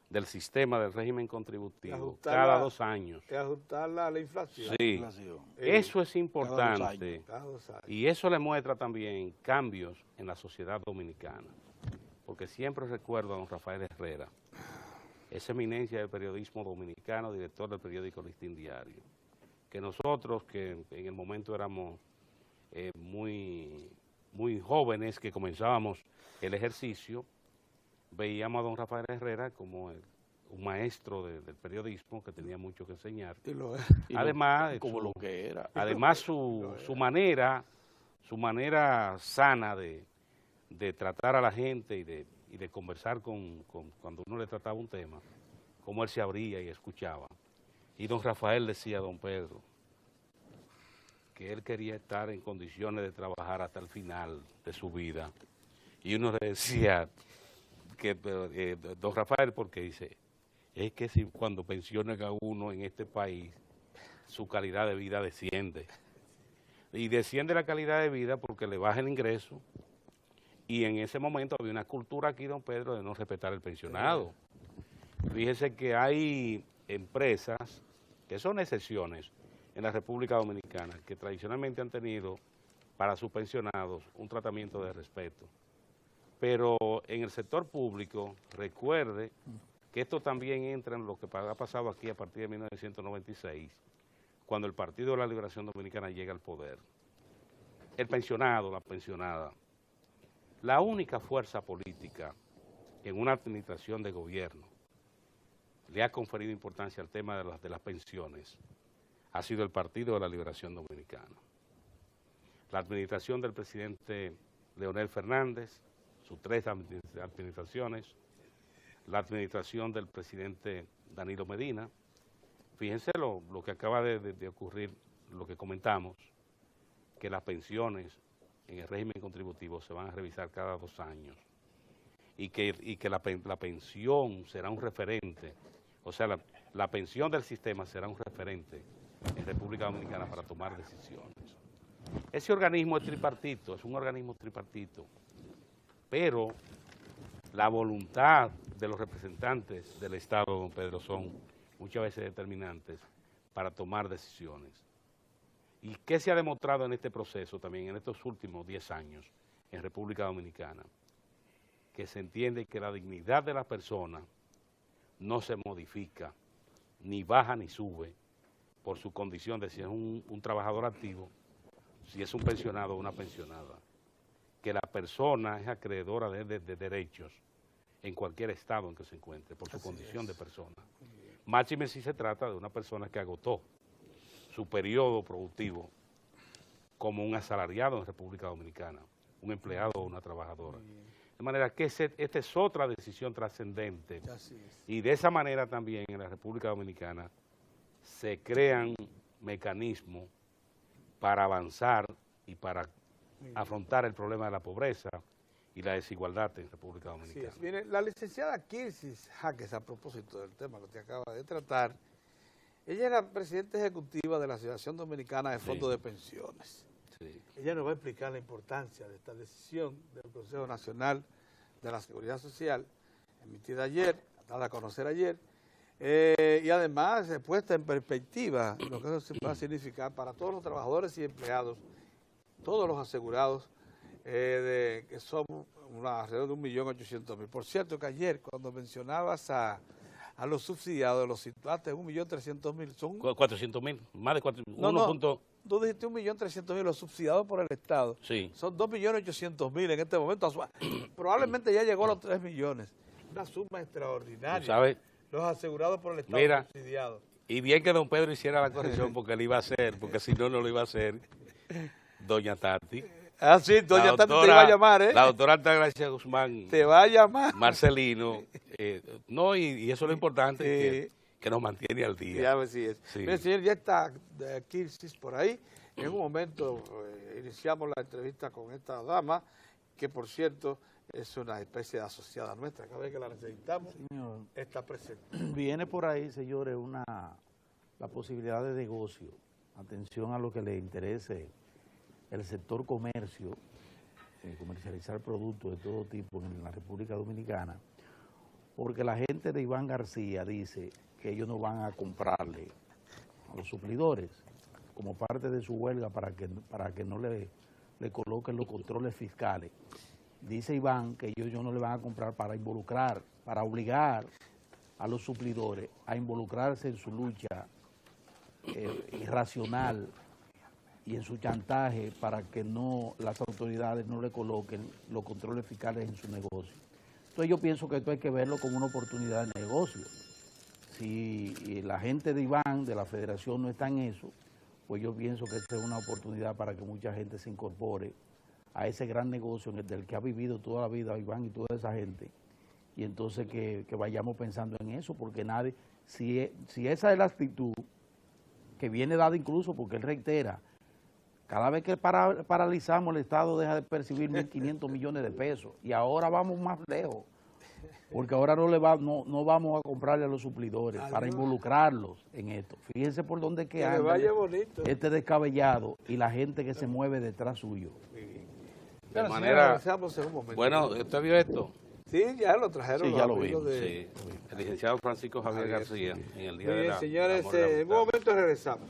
del sistema del régimen contributivo Ajustarla- cada 2 años. Es ajustarla a la inflación. Sí, Inflación. eso es Cada importante. Cada 2 años. Y eso le muestra también cambios en la sociedad dominicana. Porque siempre recuerdo a don Rafael Herrera, esa eminencia del periodismo dominicano, director del periódico Listín Diario, que nosotros, que en el momento éramos muy jóvenes, que comenzábamos el ejercicio, veíamos a don Rafael Herrera como un maestro del periodismo que tenía mucho que enseñar. Y lo es. Además, Como lo que era. además su manera sana de tratar a la gente y de conversar cuando uno le trataba un tema, cómo él se abría y escuchaba. Y don Rafael decía a don Pedro que él quería estar en condiciones de trabajar hasta el final de su vida. Y uno le decía que don Rafael, porque dice, es que si cuando pensionen a uno en este país, su calidad de vida desciende. Y desciende la calidad de vida porque le baja el ingreso. Y en ese momento había una cultura aquí, don Pedro, de no respetar el pensionado. Fíjese que hay empresas que son excepciones en la República Dominicana, que tradicionalmente han tenido para sus pensionados un tratamiento de respeto. Pero en el sector público, recuerde que esto también entra en lo que ha pasado aquí a partir de 1996, cuando el Partido de la Liberación Dominicana llega al poder. El pensionado, la pensionada, la única fuerza política que en una administración de gobierno le ha conferido importancia al tema de las pensiones ha sido el Partido de la Liberación Dominicana. La administración del presidente Leonel Fernández, sus 3 administraciones, la administración del presidente Danilo Medina. Fíjense lo que acaba de ocurrir, lo que comentamos, que las pensiones en el régimen contributivo se van a revisar cada 2 años y que la pensión será un referente, o sea, la pensión del sistema será un referente en República Dominicana para tomar decisiones. Ese organismo es tripartito, es un organismo tripartito, pero la voluntad de los representantes del Estado, don Pedro, son muchas veces determinantes para tomar decisiones. ¿Y qué se ha demostrado en este proceso también, en estos últimos 10 años en República Dominicana? Que se entiende que la dignidad de la persona no se modifica, ni baja ni sube, por su condición de si es un trabajador activo, si es un pensionado o una pensionada. Que la persona es acreedora de derechos en cualquier estado en que se encuentre, por su condición de persona. Máxime si se trata de una persona que agotó su periodo productivo como un asalariado en República Dominicana, un empleado o una trabajadora. De manera que esta es otra decisión trascendente. Y de esa manera también en la República Dominicana se crean mecanismos para avanzar y para afrontar el problema de la pobreza y la desigualdad en República Dominicana. Sí, mire, la licenciada Kirsis Jaques, a propósito del tema que usted acaba de tratar, ella era presidenta ejecutiva de la Asociación Dominicana de Fondos de Pensiones. Sí. Ella nos va a explicar la importancia de esta decisión del Consejo Nacional de la Seguridad Social, emitida ayer, dada a conocer ayer, y además puesta en perspectiva lo que eso va a significar para todos los trabajadores y empleados, todos los asegurados, que son alrededor de 1.800.000. Por cierto que ayer cuando mencionabas a los subsidiados, los situaste en 1.300.000. Son 400.000, más de 4, tú dijiste 1.300.000 los subsidiados por el Estado. Sí. Son 2.800.000 en este momento. Probablemente ya llegó a los 3 millones. Una suma extraordinaria. ¿Sabes? Los asegurados por el Estado, Mira, subsidiados. Y bien que don Pedro hiciera la corrección porque él iba a hacer, porque si no, no lo iba a hacer doña Tati. Ah, sí, doña Tati te iba a llamar, ¿eh? La doctora Altagracia Guzmán. Te va a llamar. Marcelino. No, y eso es lo importante, que nos mantiene al día. Ya ves si es. Sí. Mire, señor, ya está Kirsis por ahí. En un momento iniciamos la entrevista con esta dama, que por cierto es una especie de asociada nuestra. Cada vez que la necesitamos, Señor, está presente. viene por ahí, señores, la posibilidad de negocio. Atención a lo que le interese el sector comercio, comercializar productos de todo tipo en la República Dominicana. porque la gente de Iván García dice que ellos no van a comprarle a los suplidores como parte de su huelga para que no le coloquen los controles fiscales. Dice Iván que ellos no le van a comprar para involucrar, para obligar a los suplidores a involucrarse en su lucha irracional y en su chantaje para que las autoridades no le coloquen los controles fiscales en su negocio. Entonces yo pienso que esto hay que verlo como una oportunidad de negocio. Si la gente de Iván, de la federación, no está en eso, pues yo pienso que esta es una oportunidad para que mucha gente se incorpore a ese gran negocio del que ha vivido toda la vida Iván y toda esa gente. Y entonces que vayamos pensando en eso, porque nadie, si esa es la actitud que viene dada incluso porque él reitera, cada vez que paralizamos el Estado deja de percibir 1.500 millones de pesos y ahora vamos más lejos, porque ahora no vamos a comprarle a los suplidores para involucrarlos en esto. Fíjense por dónde que anda este descabellado y la gente que se mueve detrás suyo. De manera, bueno, ¿usted vio esto? Sí, ya lo trajeron. Sí, ya lo vi. Sí, el licenciado Francisco Javier García en el día de la... Señores, en un momento regresamos.